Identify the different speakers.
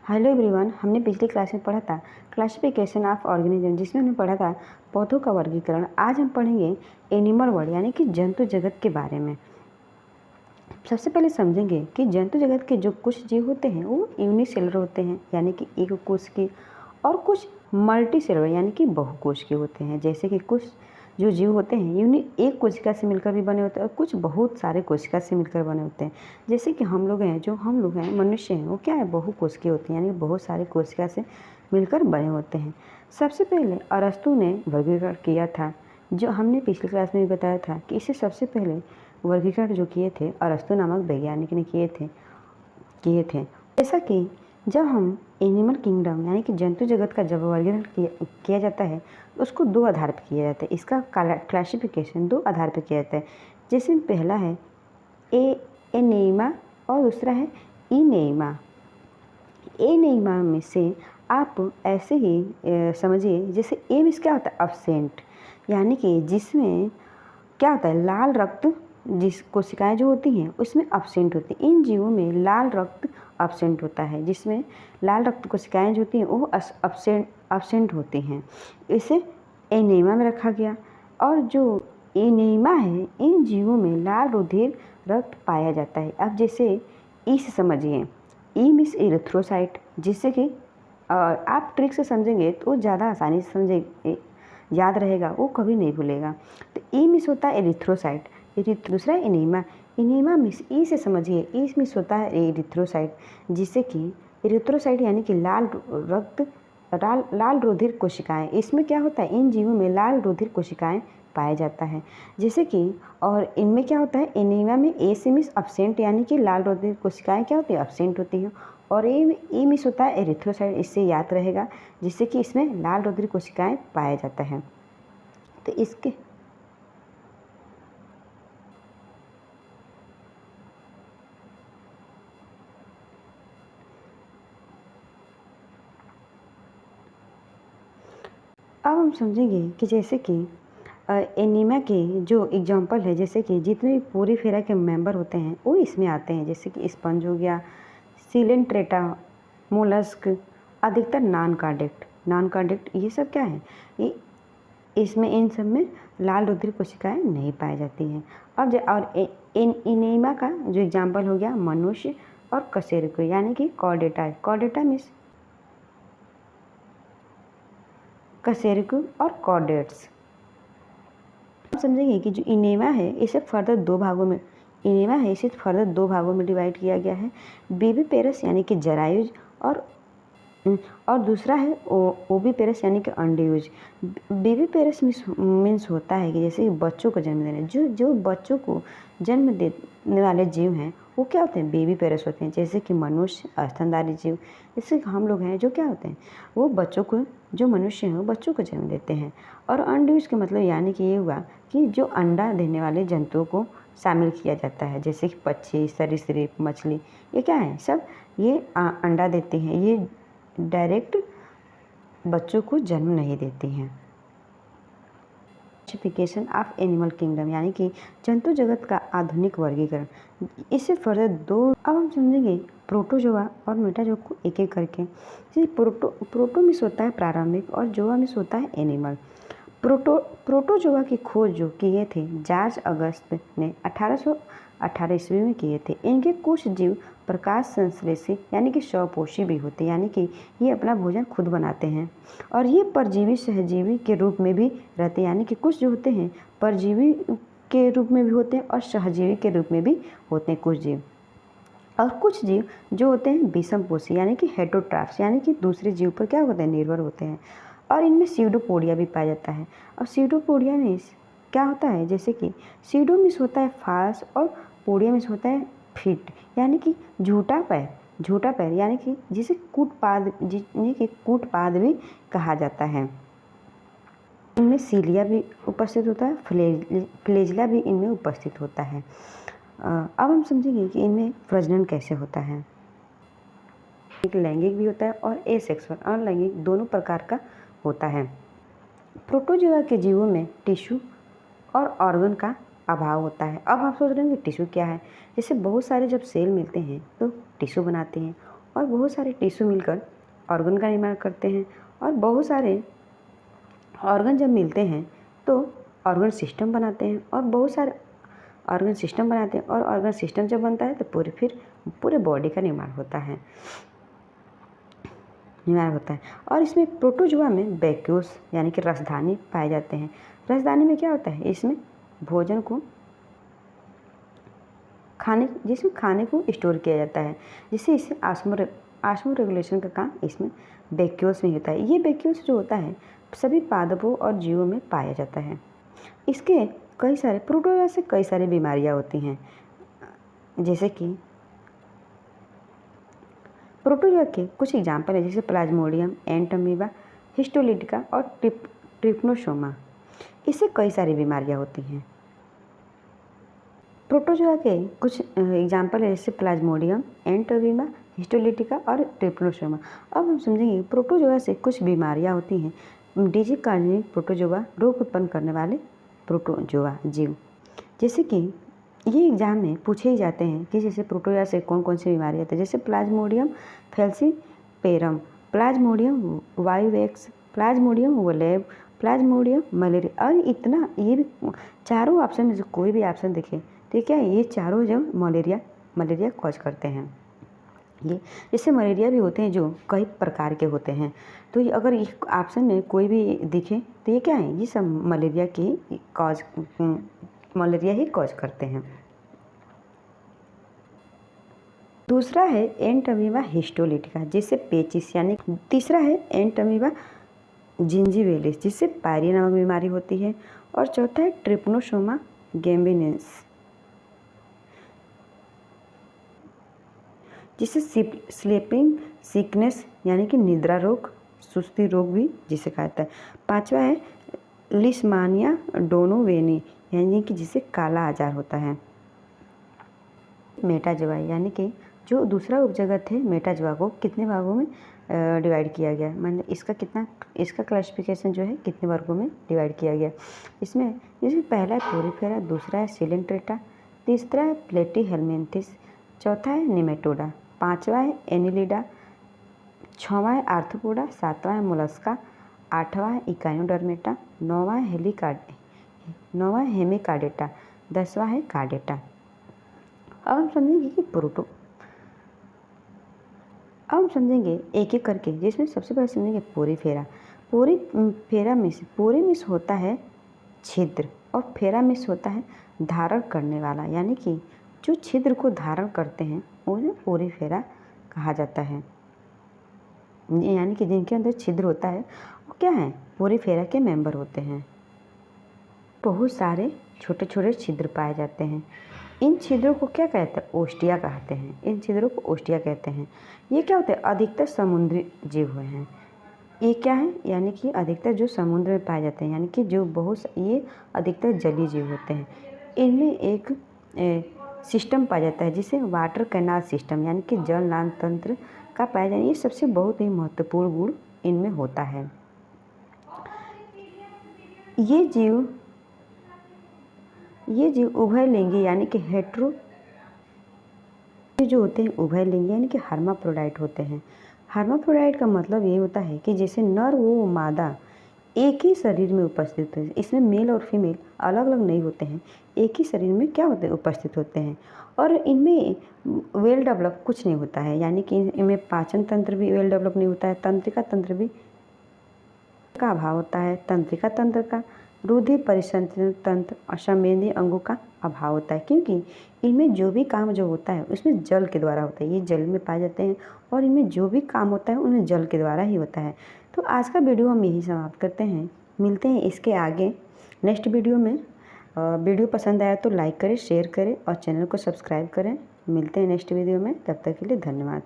Speaker 1: Hello everyone, हमने पिछली class में पढ़ा था क्लासिफिकेशन ऑफ ऑर्गेनिज्म, जिसमें हमने पढ़ा था पौधों का वर्गीकरण। आज हम पढ़ेंगे एनिमल वर्ल्ड यानी कि जंतु जगत के बारे में। सबसे पहले समझेंगे कि जंतु जगत के जो कुछ जीव होते हैं वो यूनिसेलुलर होते हैं यानी कि एक कोश के, और कुछ मल्टी सेलुलर यानी कि बहुकोश के होते हैं। जैसे कि कुछ जो जीव होते हैं एक कोशिका से मिलकर भी बने होते हैं और कुछ बहुत सारे कोशिका से मिलकर बने होते हैं। जैसे कि हम लोग हैं मनुष्य हैं, वो क्या है, बहुकोशिकीय होते हैं, यानी बहुत सारे कोशिका से मिलकर बने होते हैं। सबसे पहले अरस्तु ने वर्गीकरण किया था, जो हमने पिछली क्लास में भी बताया था कि इसे सबसे पहले वर्गीकरण जो किए थे अरस्तु नामक वैज्ञानिक ने किए थे। जैसा कि जब हम एनिमल किंगडम यानी कि जंतु जगत का जब वर्गीकरण किया जाता है तो उसको दो आधार पर किया जाता है। इसका क्लासिफिकेशन दो आधार पर किया जाता है। जैसे पहला है एनेमा और दूसरा है इनेमा। एनेमा में से आप ऐसे ही समझिए, जैसे ए में क्या होता है, अब्सेंट, यानी कि जिसमें क्या होता है, लाल रक्त, जिस कोशिकाएं जो होती हैं उसमें अब्सेंट होती हैं। इन जीवों में लाल रक्त अब्सेंट होता है, जिसमें लाल रक्त कोशिकाएं जो होती हैं वो अब्सेंट होती हैं। इसे एनीमा में रखा गया। और जो एनीमा है, इन जीवों में लाल रुधिर रक्त पाया जाता है। अब जैसे ई से समझिए, ई मीन्स इरिथ्रोसाइट, जिससे कि आप ट्रिक से समझेंगे तो ज़्यादा आसानी से समझे, याद रहेगा, वो कभी नहीं भूलेगा। तो ई मिस होता है एरिथ्रोसाइट, दूसरा एनीमा। एनीमा मिस ई से समझिए, ई मिस होता है एरिथ्रोसाइट, जिससे कि एरिथ्रोसाइट यानी कि लाल रुधिर कोशिकाएं। इसमें क्या होता है, इन जीवों में लाल रुधिर कोशिकाएं पाया जाता है। जैसे कि और इनमें क्या होता है, एनीमा में ए से मिस अब्सेंट यानी कि लाल रुधिर कोशिकाएं क्या होती है, अब्सेंट होती हैं। और ए मिस होता है एरिथ्रोसाइट, इससे याद रहेगा, जिससे कि इसमें लाल रुधिर कोशिकाएं पाया जाता है। तो इसके अब हम समझेंगे कि जैसे कि एनीमा के जो एग्जाम्पल है, जैसे कि जितने भी पोरीफेरा के मेंबर होते हैं वो इसमें आते हैं। जैसे कि स्पंज हो गया, सिलेंट्रेटा, मोलस्क, अधिकतर नॉन कार्डिक्ट, ये सब क्या है, ये इसमें इन सब में लाल रुधिर कोशिकाएं नहीं पाई जाती हैं। अब एनीमा का जो एग्जाम्पल हो गया मनुष्य और कशेरुकी यानी कि कॉर्डेटा मीन्स कशेरुकी और कॉर्डेट्स। हम समझेंगे कि जो इनेमा है इसे फर्दर दो भागों में डिवाइड किया गया है। बेबीपेरस यानी कि जरायुज और दूसरा है ओविपेरस यानी कि अंडयुज। बेबीपेरस मीन्स होता है कि जैसे बच्चों को जन्म देने, जो बच्चों को जन्म देने वाले जीव हैं वो क्या होते हैं, बेबीपेरस होते हैं। जैसे कि मनुष्य, स्तनधारी जीव, जैसे हम लोग हैं जो क्या होते हैं, वो बच्चों को, जो मनुष्य हैं वो बच्चों को जन्म देते हैं। और अंडयुज का मतलब यानी कि ये हुआ कि जो अंडा देने वाले जंतुओं को शामिल किया जाता है। जैसे कि पक्षी, सरीसृप, मछली, ये क्या है, सब ये अंडा देते हैं, ये डायरेक्ट बच्चों को जन्म नहीं देती हैं। क्लासिफिकेशन ऑफ एनिमल किंगडम यानी कि जंतु जगत का आधुनिक वर्गीकरण। इससे फर्दर दो अब हम समझेंगे प्रोटोजोआ और मेटाजोआ को एक एक करके। जैसे प्रोटो मिस होता है प्रारंभिक और जोआ मिस होता है एनिमल। प्रोटोजोआ की खोज जो किए थे जॉर्ज अगस्त ने 1818 ईस्वी में किए थे। इनके कुछ जीव प्रकाश संश्लेषी यानी कि स्वपोषी भी होते हैं, यानी कि ये अपना भोजन खुद बनाते हैं। और ये परजीवी सहजीवी के रूप में भी रहते हैं, यानी कि कुछ जो होते हैं परजीवी के रूप में भी होते हैं और सहजीवी के रूप में भी होते हैं कुछ जीव। और कुछ जीव जो होते हैं विषमपोषी यानी कि हेटेरोट्रॉफ्स, यानी कि दूसरे जीव पर क्या होते हैं, निर्भर होते हैं। और इनमें सीडोपोडिया भी पाया जाता है। और सीडोपोडिया में क्या होता है, जैसे कि सीडो मिस होता है फाल्स और पोडिया मिस होता है फिट, यानी कि झूठा पैर, यानी कि जिसे कूटपाद भी कहा जाता है। इनमें सीलिया भी उपस्थित होता है, फ्लेजिला भी इनमें उपस्थित होता है। अब हम समझेंगे कि इनमें प्रजनन कैसे होता है। एक लैंगिक भी होता है और एसेक्सुअल, अनलैंगिक, दोनों प्रकार का होता है। प्रोटोजोआ के जीवों में टिश्यू और ऑर्गन का अभाव होता है। अब आप सोच रहे हैं कि टिश्यू क्या है। जैसे बहुत सारे जब सेल मिलते हैं तो टिश्यू बनाते हैं, और बहुत सारे टिश्यू मिलकर ऑर्गन का निर्माण करते हैं। और बहुत सारे ऑर्गन जब मिलते हैं तो ऑर्गन सिस्टम बनाते हैं, और बहुत सारे ऑर्गन सिस्टम बनाते हैं, और ऑर्गन सिस्टम जब बनता है तो पूरे बॉडी का निर्माण होता है। और इसमें प्रोटोजोआ में वैक्यूल्स यानी कि रसधानी पाए जाते हैं। रसधानी में क्या होता है, इसमें भोजन को जिसमें खाने को स्टोर किया जाता है, जिससे इससे आस्मो रेगुलेशन का काम इसमें वैक्यूल्स में होता है। ये वैक्यूल्स जो होता है सभी पादपों और जीवों में पाया जाता है। इसके कई सारे प्रोटोजोआ से कई सारी बीमारियां होती हैं, जैसे कि प्रोटोजोआ के कुछ एग्जाम्पल है, जैसे प्लाज्मोडियम, एंटमीबा, हिस्टोलिटिका और ट्रिप्नोसोमा। इससे कई सारी बीमारियां होती हैं। प्रोटोजोआ के कुछ एग्जाम्पल है, जैसे प्लाज्मोडियम, एंटमीबा, हिस्टोलिटिका और ट्रिप्नोसोमा। अब हम समझेंगे प्रोटोजोआ से कुछ बीमारियां होती हैं। डिजिकार्निक प्रोटोजोआ, रोग उत्पन्न करने वाले प्रोटोजोआ जीव, जैसे कि ये एग्जाम में पूछे ही जाते हैं कि जैसे प्रोटोजोआ से कौन कौन सी बीमारी आती है, जैसे plasmodium falciparum, plasmodium vivax, plasmodium ovale, plasmodium malariae. और इतना ये भी चारों ऑप्शन में से कोई भी ऑप्शन देखें तो क्या ये चारों जो मलेरिया कॉज करते हैं। ये जैसे मलेरिया भी होते हैं जो कई प्रकार के होते हैं, तो ये अगर इस ऑप्शन में कोई भी दिखे तो ये क्या है, ये सब मलेरिया ही कॉज करते हैं। दूसरा है एंटमीबा हिस्टोलिटिका, जिससे पेचिस यानी, तीसरा है एंटमीबा जिंजीवेलिस, जिससे पायरिया नामक बीमारी होती है, और चौथा है ट्रिप्नोसोमा गैम्बिनेंस, जिसे स्लीपिंग सिकनेस यानी कि निद्रा रोग, सुस्ती रोग भी जिसे कहा जाता है। पांचवा है लिस्मानिया डोनोवेनी, यानी कि जिसे काला आजार होता है। मेटाजोआ यानी कि जो दूसरा उपजगत है, मेटाजोआ को कितने भागों में डिवाइड किया गया, मतलब इसका क्लासिफिकेशन जो है कितने वर्गों में डिवाइड किया गया। इसमें पहला है पोरीफेरा, दूसरा है सिलेंट्रेटा, तीसरा है प्लेटीहेल्मिन्थिस, चौथा है निमेटोडा, पांचवा है एनिलिडा, छठवां है आर्थ्रोपोडा, सातवां है मोलस्का, आठवां है इकाइनोडर्मेटा, नौवां है हेमिकार्डेटा, 10वां है कार्डेटा। अब हम समझेंगे एक एक करके, जिसमें सबसे पहले समझेंगे पोरीफेरा। पोरीमिस होता है छिद्र, और फेरामिस होता है धारण करने वाला, यानी कि जो छिद्र को धारण करते हैं उन्हें पोरीफेरा कहा जाता है। यानी कि जिनके अंदर छिद्र होता है वो क्या है, पोरीफेरा के मेंबर होते हैं। बहुत सारे छोटे छोटे छिद्र पाए जाते हैं। इन छिद्रों को क्या कहते हैं, ओस्टिया कहते हैं। इन छिद्रों को ओस्टिया कहते हैं। ये क्या होते हैं, अधिकतर समुद्री जीव हुए हैं। ये क्या है, यानी कि अधिकतर जो समुद्र में पाए जाते हैं, यानी कि ये अधिकतर जलीय जीव होते हैं। इनमें एक सिस्टम पाया जाता है जिसे वाटर कैनाल सिस्टम यानी कि जल नाल तंत्र का पाया जाना, ये सबसे बहुत ही महत्वपूर्ण गुण इनमें होता है। ये जीव उभयलिंगी यानी कि हेट्रो जो होते हैं, उभयलिंगी यानी कि हर्माफ्रोडाइट होते हैं। हर्माफ्रोडाइट का मतलब ये होता है कि जैसे नर व मादा एक ही शरीर में उपस्थित है। इसमें मेल और फीमेल अलग अलग नहीं होते हैं, एक ही शरीर में क्या होते हैं, उपस्थित होते हैं। और इनमें वेल डेवलप कुछ नहीं होता है, यानी कि इनमें पाचन तंत्र भी वेल डेवलप नहीं होता है, तंत्रिका तंत्र भी का अभाव होता है, तंत्रिका तंत्र का, रुधिर परिसंचरण तंत्र और संवेदी अंगों का अभाव होता है, क्योंकि इनमें जो भी काम जो होता है उसमें जल के द्वारा होता है। ये जल में पाए जाते हैं और इनमें जो भी काम होता है उन्हें जल के द्वारा ही होता है। तो आज का वीडियो हम यही समाप्त करते हैं, मिलते हैं इसके आगे नेक्स्ट वीडियो में। वीडियो पसंद आया तो लाइक करें, शेयर करें और चैनल को सब्सक्राइब करें। मिलते हैं नेक्स्ट वीडियो में, तब तक के लिए धन्यवाद।